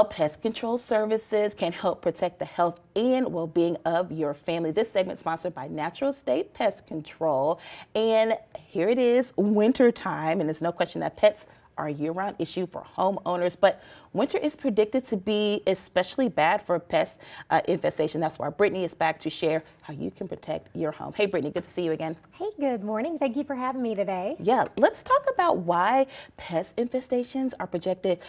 Pest control services can help protect the health and well-being of your family. This segment is sponsored by Natural State Pest Control. And here it is, winter time, and there's no question that pets are a year-round issue for homeowners, but winter is predicted to be especially bad for pest infestation. That's why Brittany is back to share how you can protect your home. Hey, Brittany, good to see you again. Hey, good morning. Thank you for having me today. Yeah, let's talk about why pest infestations are projected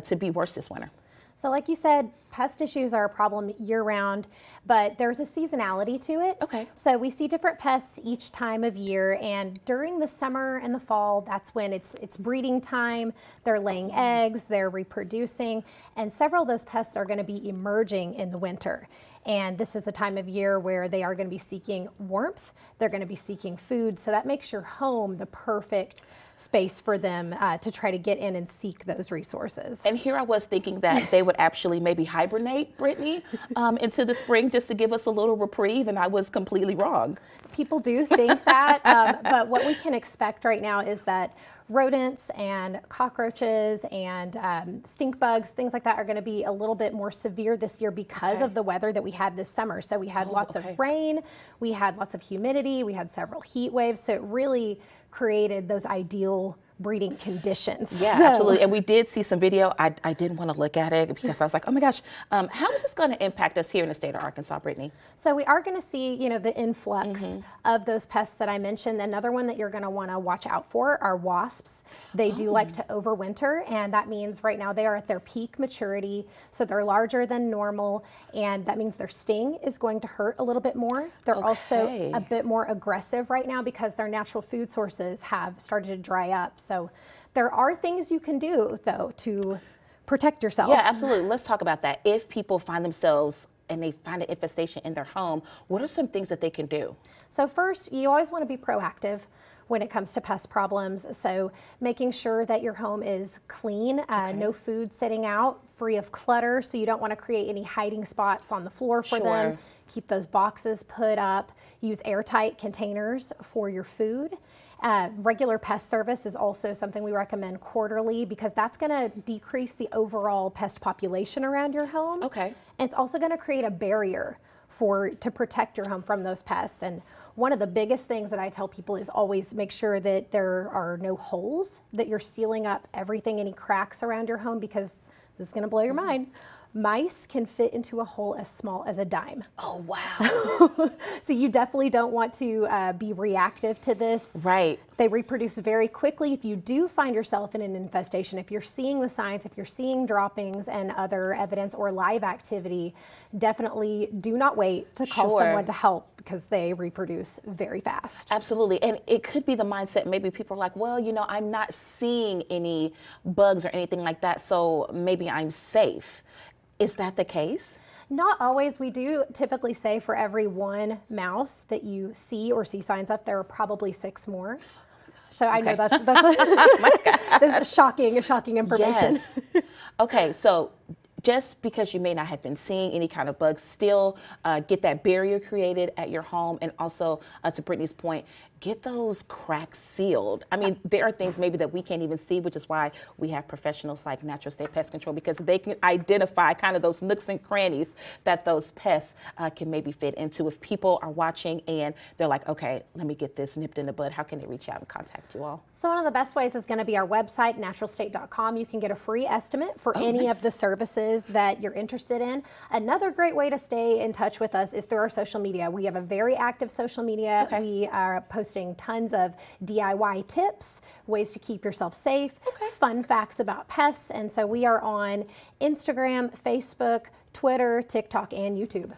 to be worse this winter. So like you said, pest issues are a problem year-round, but there's a seasonality to it. Okay. So we see different pests each time of year, and during the summer and the fall, that's when it's breeding time. They're laying eggs, they're reproducing, and several of those pests are going to be emerging in the winter. And this is a time of year where they are going to be seeking warmth, they're going to be seeking food, so that makes your home the perfect space for them to try to get in and seek those resources. And here I was thinking that they would actually maybe hibernate, Brittany, into the spring just to give us a little reprieve, and I was completely wrong. People do think that, but what we can expect right now is that rodents and cockroaches and stink bugs, things like that, are going to be a little bit more severe this year because of the weather that we had this summer. So we had lots of rain, we had lots of humidity, we had several heat waves, so it really created those ideal breeding conditions. Yeah, absolutely. And we did see some video. I didn't want to look at it because I was like, oh my gosh, how is this going to impact us here in the state of Arkansas, Brittany? So we are going to see, the influx of those pests that I mentioned. Another one that you're going to want to watch out for are wasps. They do like to overwinter, and that means right now they are at their peak maturity. So they're larger than normal, and that means their sting is going to hurt a little bit more. They're also a bit more aggressive right now because their natural food sources have started to dry up. So there are things you can do, though, to protect yourself. Yeah, absolutely. Let's talk about that. If people find themselves and they find an infestation in their home, what are some things that they can do? So first, you always want to be proactive when it comes to pest problems. So making sure that your home is clean, no food sitting out, free of clutter. So you don't want to create any hiding spots on the floor for them. Keep those boxes put up. Use airtight containers for your food. Regular pest service is also something we recommend quarterly because that's going to decrease the overall pest population around your home. Okay. And it's also going to create a barrier to protect your home from those pests. And one of the biggest things that I tell people is always make sure that there are no holes, that you're sealing up everything, any cracks around your home, because this is going to blow your mind. Mice can fit into a hole as small as a dime. Oh, wow. So you definitely don't want to be reactive to this. Right. They reproduce very quickly. If you do find yourself in an infestation, if you're seeing the signs, if you're seeing droppings and other evidence or live activity, definitely do not wait to call someone to help because they reproduce very fast. Absolutely. And it could be the mindset, maybe people are like, well, I'm not seeing any bugs or anything like that, so maybe I'm safe. Is that the case? Not always. We do typically say for every one mouse that you see or see signs of, there are probably 6 more. So I know that's that's shocking information. Yes. Okay, so just because you may not have been seeing any kind of bugs, still get that barrier created at your home, and also to Brittany's point, get those cracks sealed. I mean, there are things maybe that we can't even see, which is why we have professionals like Natural State Pest Control, because they can identify kind of those nooks and crannies that those pests can maybe fit into. If people are watching and they're like, okay, let me get this nipped in the bud, how can they reach out and contact you all? So one of the best ways is going to be our website, naturalstate.com. You can get a free estimate for any of the services that you're interested in. Another great way to stay in touch with us is through our social media. We have a very active social media. We are posting tons of DIY tips, ways to keep yourself safe, fun facts about pests. And so we are on Instagram, Facebook, Twitter, TikTok, and YouTube.